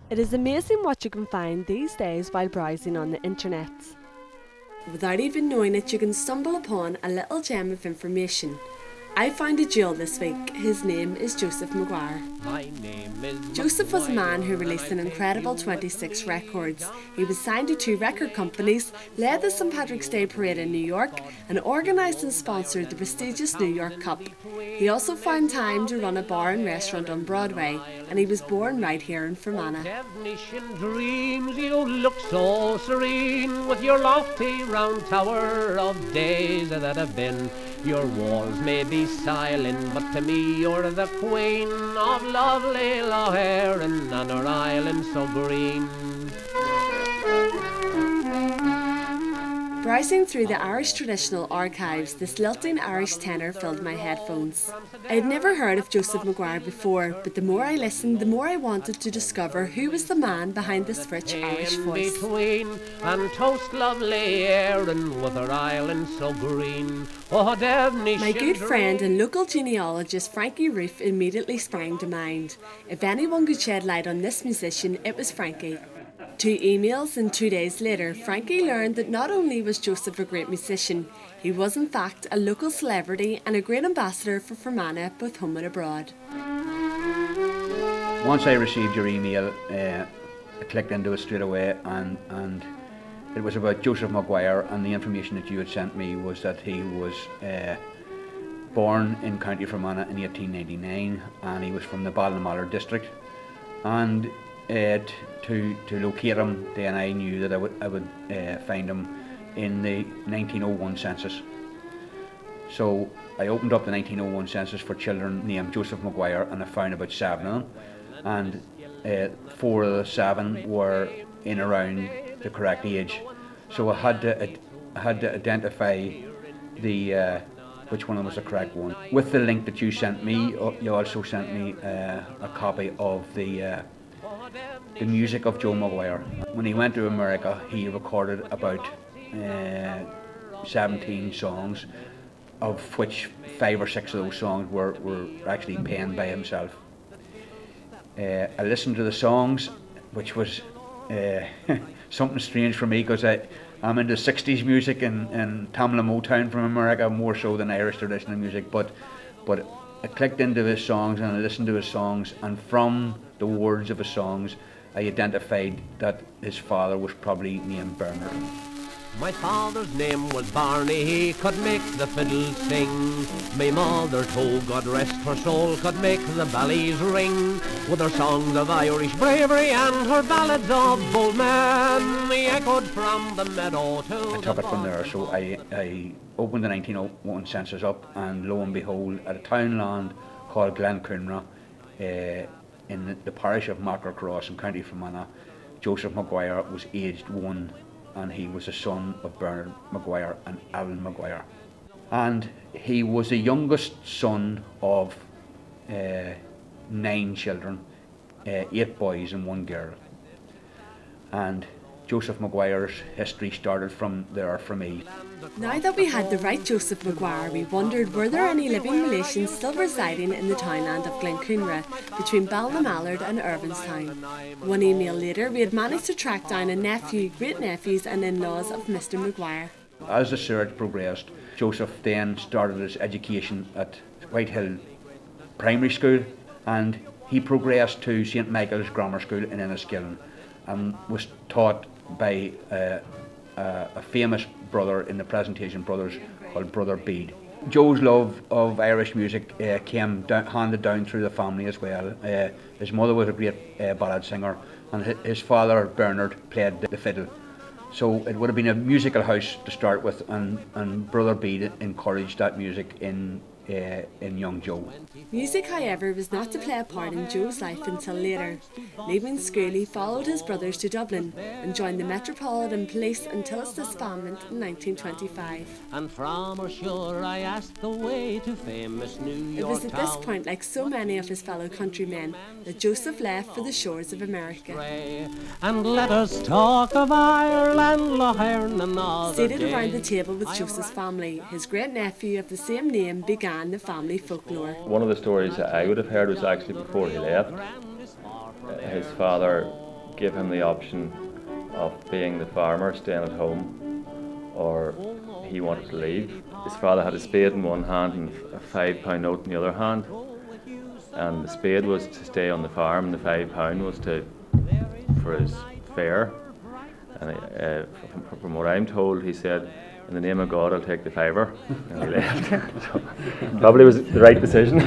It is amazing what you can find these days while browsing on the internet. Without even knowing it, you can stumble upon a little gem of information. I found a jewel this week. His name is Joseph Maguire. Joseph was a man who released an incredible 26 records. He was signed to 2 record companies, led the St Patrick's Day Parade in New York, and organised and sponsored the prestigious New York Cup. He also found time to run a bar and restaurant on Broadway, and he was born right here in Fermanagh. Dreams, you look so serene with your lofty round tower of days that have been. Your walls may be silent, but to me you're the queen of lovely Lough Erne and her island so green. Browsing through the Irish traditional archives, this lilting Irish tenor filled my headphones. I had never heard of Joseph Maguire before, but the more I listened, the more I wanted to discover who was the man behind this rich Irish voice. Between and toast lovely Erin with her island so green. Oh, my good friend and local genealogist Frankie Roof immediately sprang to mind. If anyone could shed light on this musician, it was Frankie. 2 emails and 2 days later, Frankie learned that not only was Joseph a great musician, he was in fact a local celebrity and a great ambassador for Fermanagh, both home and abroad. Once I received your email, I clicked into it straight away, and it was about Joseph Maguire, and the information that you had sent me was that he was born in County Fermanagh in 1899, and he was from the Ballinamallard district. And to locate him, then I knew that I would find him in the 1901 census. So I opened up the 1901 census for children named Joseph Maguire, and I found about 7 of them, and 4 of the 7 were in around the correct age. So I had to identify the which one was the correct one. With the link that you sent me, you also sent me a copy of the music of Joe Maguire. When he went to America, he recorded about 17 songs, of which 5 or 6 of those songs were actually penned by himself. I listened to the songs, which was something strange for me, because I'm into 60s music and Tamla Motown from America more so than Irish traditional music, but I clicked into his songs and I listened to his songs, and from the words of his songs I identified that his father was probably named Bernard. My father's name was Barney, he could make the fiddle sing. My mother, oh God rest her soul, could make the bellies ring. With her songs of Irish bravery and her ballads of bold men, they echoed from the meadow to the I took it from there, so I opened the 1901 census up, and lo and behold, at a townland called Glencoonra, in the parish of Mackercross in County Fermanagh, Joseph Maguire was aged 1, and he was the son of Bernard Maguire and Aislinn Maguire. And he was the youngest son of 9 children, 8 boys and 1 girl. And Joseph Maguire's history started from there for me. Now that we had the right Joseph Maguire, we wondered were there any living relations still residing in the townland of Glencoonra between Ballinamallard and Irvinstown. 1 email later, we had managed to track down a nephew, great-nephews and in-laws of Mr Maguire. As the search progressed, Joseph then started his education at Whitehill Primary School, and he progressed to St Michael's Grammar School in Enniskillen and was taught by a famous brother in the Presentation Brothers called Brother Bede. Joe's love of Irish music came handed down through the family as well. His mother was a great ballad singer, and his father Bernard played the fiddle. So it would have been a musical house to start with, and Brother Bede encouraged that music in young Joe. Music, however, was not to play a part in Joe's life until later. Leaving school, he followed his brothers to Dublin and joined the Metropolitan Police until its disbandment in 1925. And from her shore I asked the way to famous New York. It was at this point, like so many of his fellow countrymen, that Joseph left for the shores of America. And let us talk of Ireland, Lough Erne, another Seated day. around the table with Joseph's family, his great-nephew of the same name began understand the family folklore. One of the stories that I would have heard was actually before he left. His father gave him the option of being the farmer, staying at home, or he wanted to leave. His father had a spade in one hand and a £5 note in the other hand. And the spade was to stay on the farm, and the £5 was for his fare. And from what I'm told, he said, "In the name of God, I'll take the fibre," and he left. So, probably was the right decision.